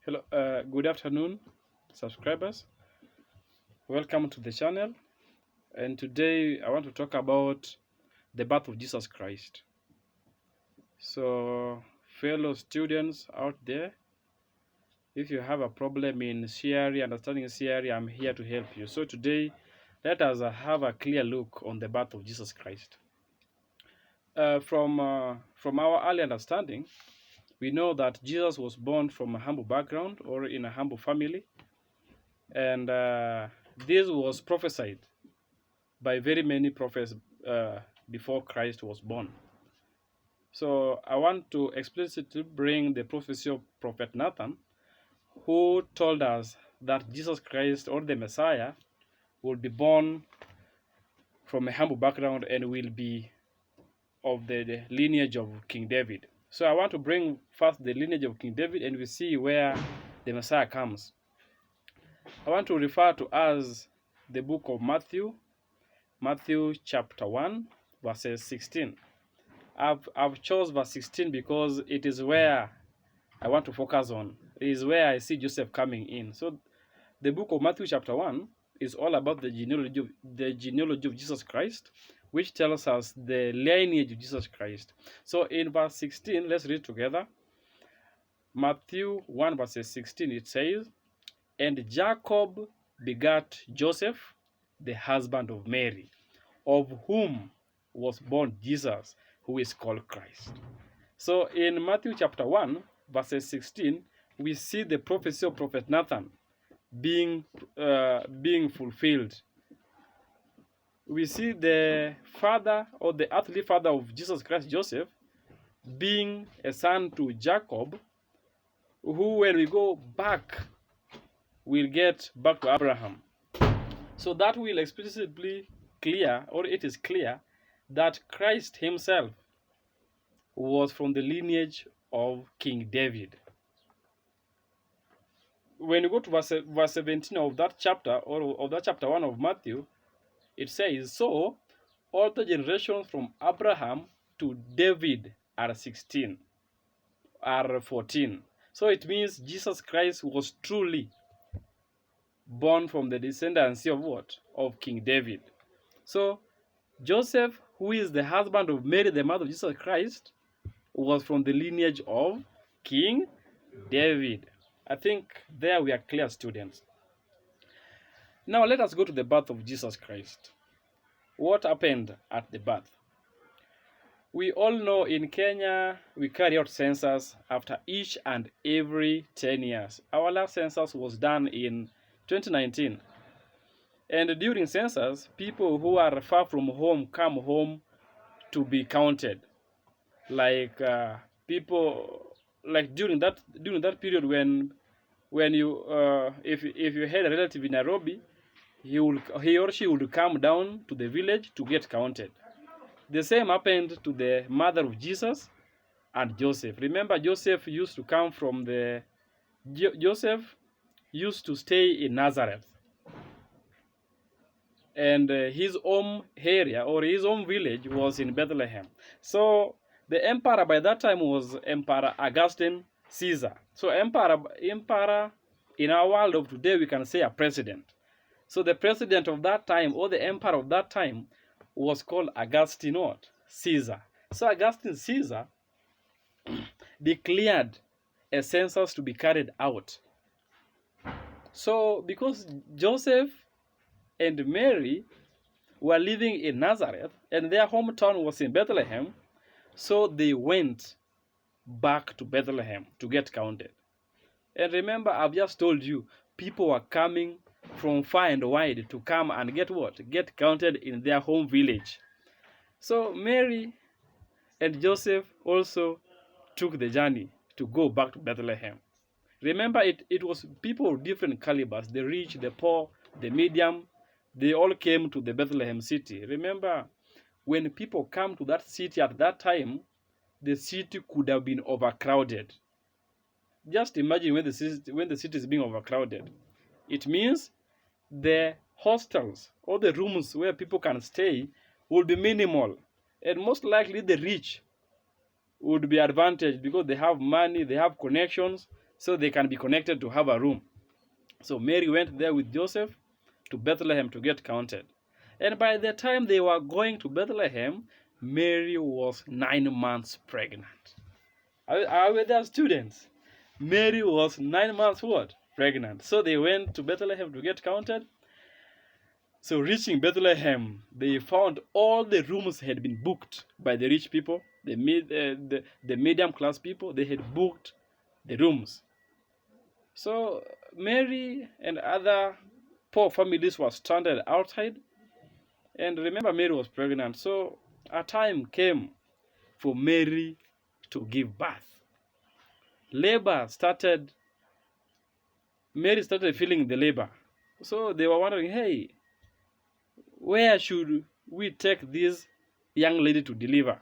Hello, good afternoon, subscribers. Welcome to the channel. And today I want to talk about the birth of Jesus Christ. So, fellow students out there, if you have a problem in theory, understanding theory, I'm here to help you. So today, let us have a clear look on the birth of Jesus Christ. From our early understanding, we know that Jesus was born from a humble background or in a humble family, and this was prophesied by very many prophets before Christ was born. So I want to explicitly bring the prophecy of Prophet Nathan, who told us that Jesus Christ or the Messiah will be born from a humble background and will be of the lineage of King David. So I want to bring first the lineage of King David and we see where the Messiah comes. I want to refer to as the book of Matthew chapter 1, verses 16. I've chose verse 16 because it is where I want to focus on. It is where I see Joseph coming in. So the book of Matthew chapter 1 is all about the genealogy of Jesus Christ, which tells us the lineage of Jesus Christ. So in verse 16, let's read together. Matthew 1 verses 16, it says, "And Jacob begat Joseph, the husband of Mary, of whom was born Jesus, who is called Christ." So in Matthew chapter 1, verses 16, we see the prophecy of Prophet Nathan being fulfilled. We see the father or the earthly father of Jesus Christ, Joseph, being a son to Jacob, who, when we go back, will get back to Abraham. So that will explicitly clear, or it is clear, that Christ himself was from the lineage of King David. When you go to verse 17 of that chapter, or of that chapter 1 of Matthew, it says, "So all the generations from Abraham to David are 14. So it means Jesus Christ was truly born from the descendancy of what? Of King David. So Joseph, who is the husband of Mary, the mother of Jesus Christ, was from the lineage of King David. I think there we are clear, students. Now let us go to the birth of Jesus Christ. What happened at the birth? We all know in Kenya we carry out census after each and every 10 years. Our last census was done in 2019. And during census, people who are far from home come home to be counted. Like people, like during that period when you if you had a relative in Nairobi, he or she would come down to the village to get counted. The same happened to the mother of Jesus and Joseph. Remember, Joseph used to come from Joseph used to stay in Nazareth, and his home area or his home village was in Bethlehem. So the emperor by that time was Emperor Augustine Caesar. So emperor in our world of today, we can say a president. So the president of that time, or the emperor of that time, was called Augustine what? Caesar. So Augustine Caesar declared a census to be carried out. So because Joseph and Mary were living in Nazareth and their hometown was in Bethlehem, so they went back to Bethlehem to get counted. And remember, I've just told you, people were coming from far and wide to come and get what? Get counted in their home village. So Mary and Joseph also took the journey to go back to Bethlehem. Remember, it was people of different calibers, the rich, the poor, the medium, they all came to the Bethlehem city. Remember, when people come to that city at that time, the city could have been overcrowded. Just imagine when the city is being overcrowded. It means the hostels or the rooms where people can stay will be minimal. And most likely the rich would be advantaged because they have money, they have connections. so they can be connected to have a room. So Mary went there with Joseph to Bethlehem to get counted. And by the time they were going to Bethlehem, Mary was 9 months pregnant. Are we there, students? Mary was 9 months what? Pregnant. So they went to Bethlehem to get counted. So reaching Bethlehem, they found all the rooms had been booked by the rich people, the medium class people. They had booked the rooms. So Mary and other poor families were stranded outside. And remember, Mary was pregnant. So a time came for Mary to give birth. Labor started. Mary started feeling the labor. So they were wondering, hey, where should we take this young lady to deliver?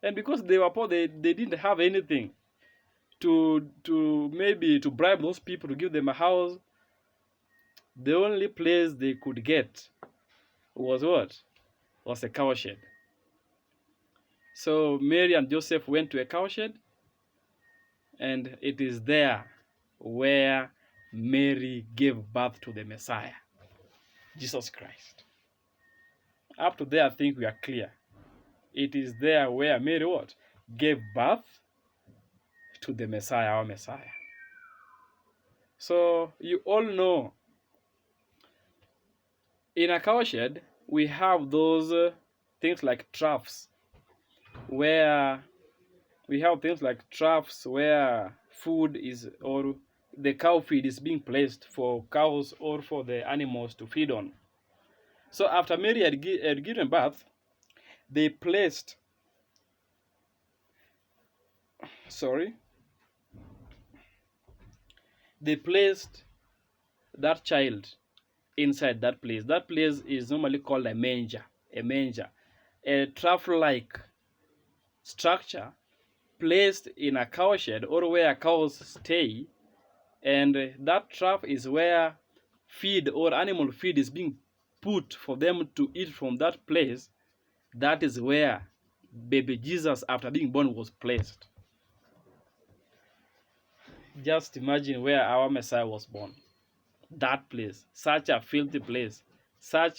And because they were poor, they didn't have anything to maybe to bribe those people to give them a house. The only place they could get was what? Was a cowshed. So Mary and Joseph went to a cowshed, and it is there where Mary gave birth to the Messiah, Jesus Christ. Up to there, I think we are clear. It is there where Mary what? Gave birth to the Messiah, our Messiah. So you all know, in a cowshed, we have those things like troughs, where we have things like troughs where food is, or the cow feed is being placed for cows or for the animals to feed on. So after Mary had given birth, they placed, that child inside that place. That place is normally called a manger. A trough-like structure placed in a cowshed, or where cows stay, and that trough is where feed or animal feed is being put for them to eat from that place. That is where baby Jesus, after being born, was placed. Just imagine where our Messiah was born. That place, such a filthy place, a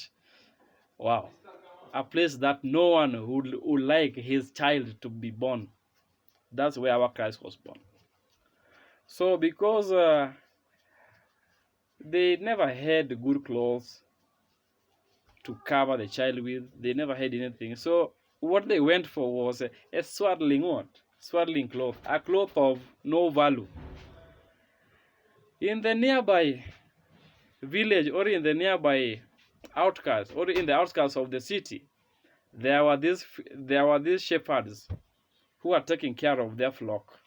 place that no one would like his child to be born. That's where our Christ was born. So because they never had good clothes to cover the child with, they never had anything. So what they went for was a swaddling cloth, a cloth of no value. In the nearby village, or in the nearby outskirts, or in the outskirts of the city, there were these shepherds who are taking care of their flock.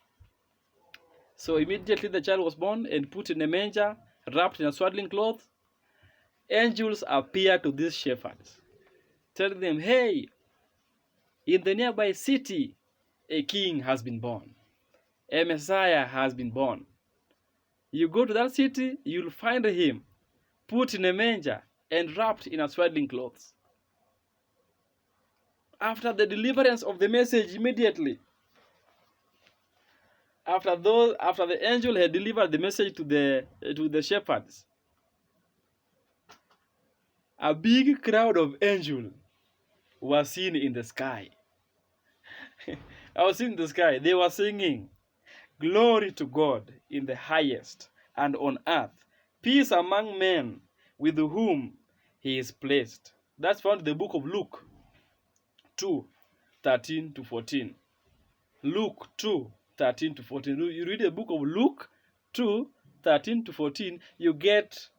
So immediately the child was born and put in a manger, wrapped in a swaddling cloth. Angels appear to these shepherds, telling them, hey, in the nearby city, a king has been born. A Messiah has been born. You go to that city, you'll find him put in a manger and wrapped in a swaddling cloth. After the deliverance of the message, immediately, after the angel had delivered the message to the shepherds, a big crowd of angels was seen in the sky. I was in the sky. They were singing, "Glory to God in the highest, and on earth peace among men with whom he is pleased." That's found in the book of Luke 2:13-14. Luke 2:13-14. You read the book of Luke 2:13-14, you get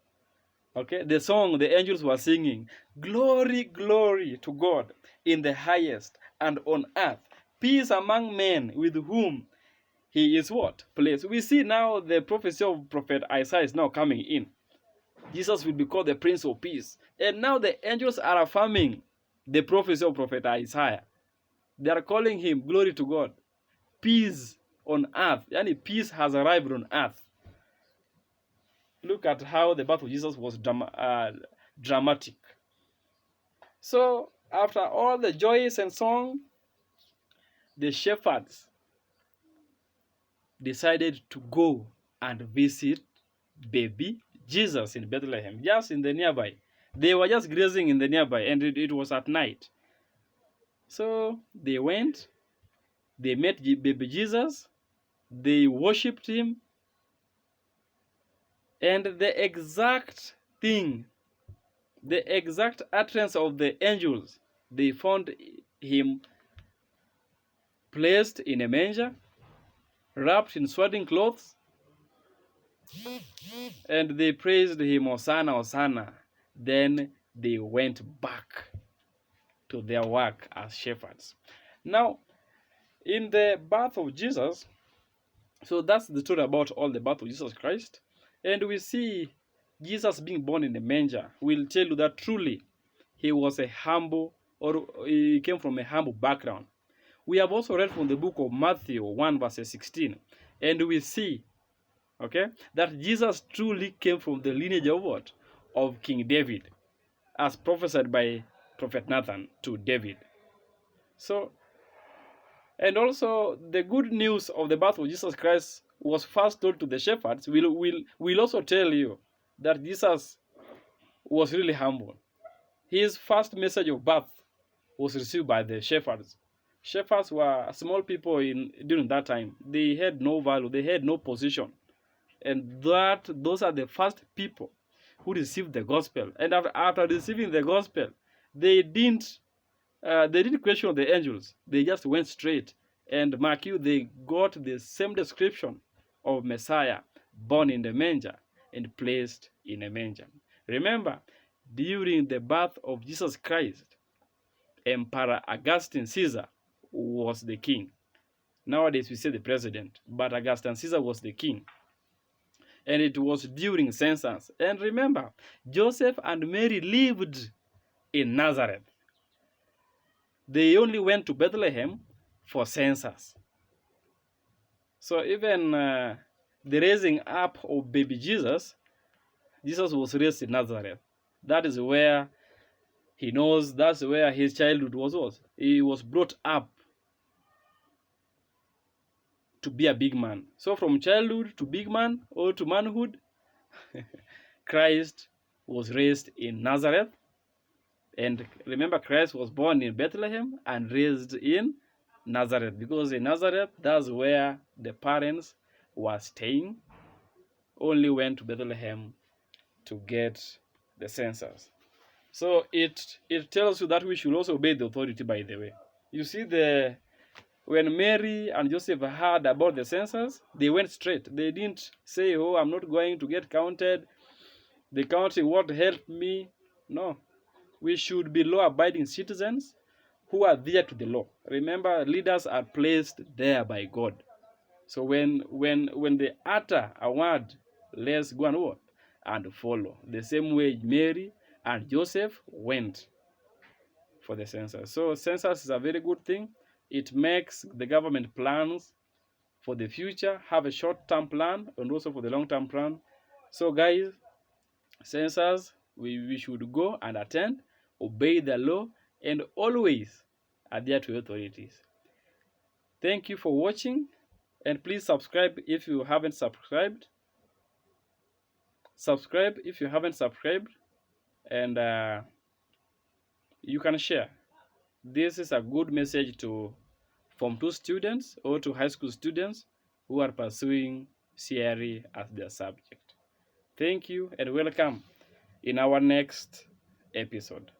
the song the angels were singing. Glory, glory to God in the highest, and on earth peace among men with whom he is what? Pleased. We see now the prophecy of Prophet Isaiah is now coming in. Jesus will be called the Prince of Peace. And now the angels are affirming the prophecy of Prophet Isaiah. They are calling him glory to God. Peace on earth. Yani peace has arrived on earth. Look at how the birth of Jesus was dramatic. So after all the joys and song, the shepherds decided to go and visit baby Jesus in Bethlehem, just in the nearby. They were just grazing in the nearby, and it was at night. So they went, they met baby Jesus, they worshipped him, and the exact thing, the exact utterance of the angels, they found him placed in a manger, wrapped in swaddling clothes, and they praised him, Hosanna, Hosanna. Then they went back to their work as shepherds. Now, in the birth of Jesus, so that's the story about all the birth of Jesus Christ. And we see Jesus being born in a manger. We'll tell you that truly he was a humble, or he came from a humble background. We have also read from the book of Matthew 1 verse 16. And we see, okay, that Jesus truly came from the lineage of what? Of King David, as prophesied by Prophet Nathan to David. So, and also the good news of the birth of Jesus Christ was first told to the shepherds. We'll also tell you that Jesus was really humble. His first message of birth was received by the shepherds. Shepherds were small people during that time. They had no value, they had no position. And those are the first people who received the gospel. And after receiving the gospel, they didn't question the angels. They just went straight. And mark you, they got the same description of Messiah, born in the manger and placed in a manger. Remember, during the birth of Jesus Christ, Emperor Augustine Caesar was the king. Nowadays we say the president, but Augustine Caesar was the king. And it was during census. And remember, Joseph and Mary lived in Nazareth. They only went to Bethlehem for census. So even the raising up of baby Jesus, Jesus was raised in Nazareth. That is where he knows, that's where his childhood was. He was brought up to be a big man. So from childhood to big man or to manhood, Christ was raised in Nazareth. And remember, Christ was born in Bethlehem and raised in Nazareth, because in Nazareth, that's where the parents were staying. Only went to Bethlehem to get the census. So it tells you that we should also obey the authority, by the way. You see, when Mary and Joseph heard about the census, they went straight. They didn't say, oh, I'm not going to get counted. The counting won't help me. No. We should be law-abiding citizens who are there to the law. Remember, leaders are placed there by God. So when they utter a word, let's go and what? And follow. The same way Mary and Joseph went for the census. So census is a very good thing. It makes the government plans for the future, have a short-term plan and also for the long-term plan. So guys, census, we should go and attend, obey the law, and always adhere to authorities. Thank you for watching, and please subscribe if you haven't subscribed. Subscribe if you haven't subscribed, and you can share. This is a good message to Form 2 students or to high school students who are pursuing CRE as their subject. Thank you and welcome in our next episode.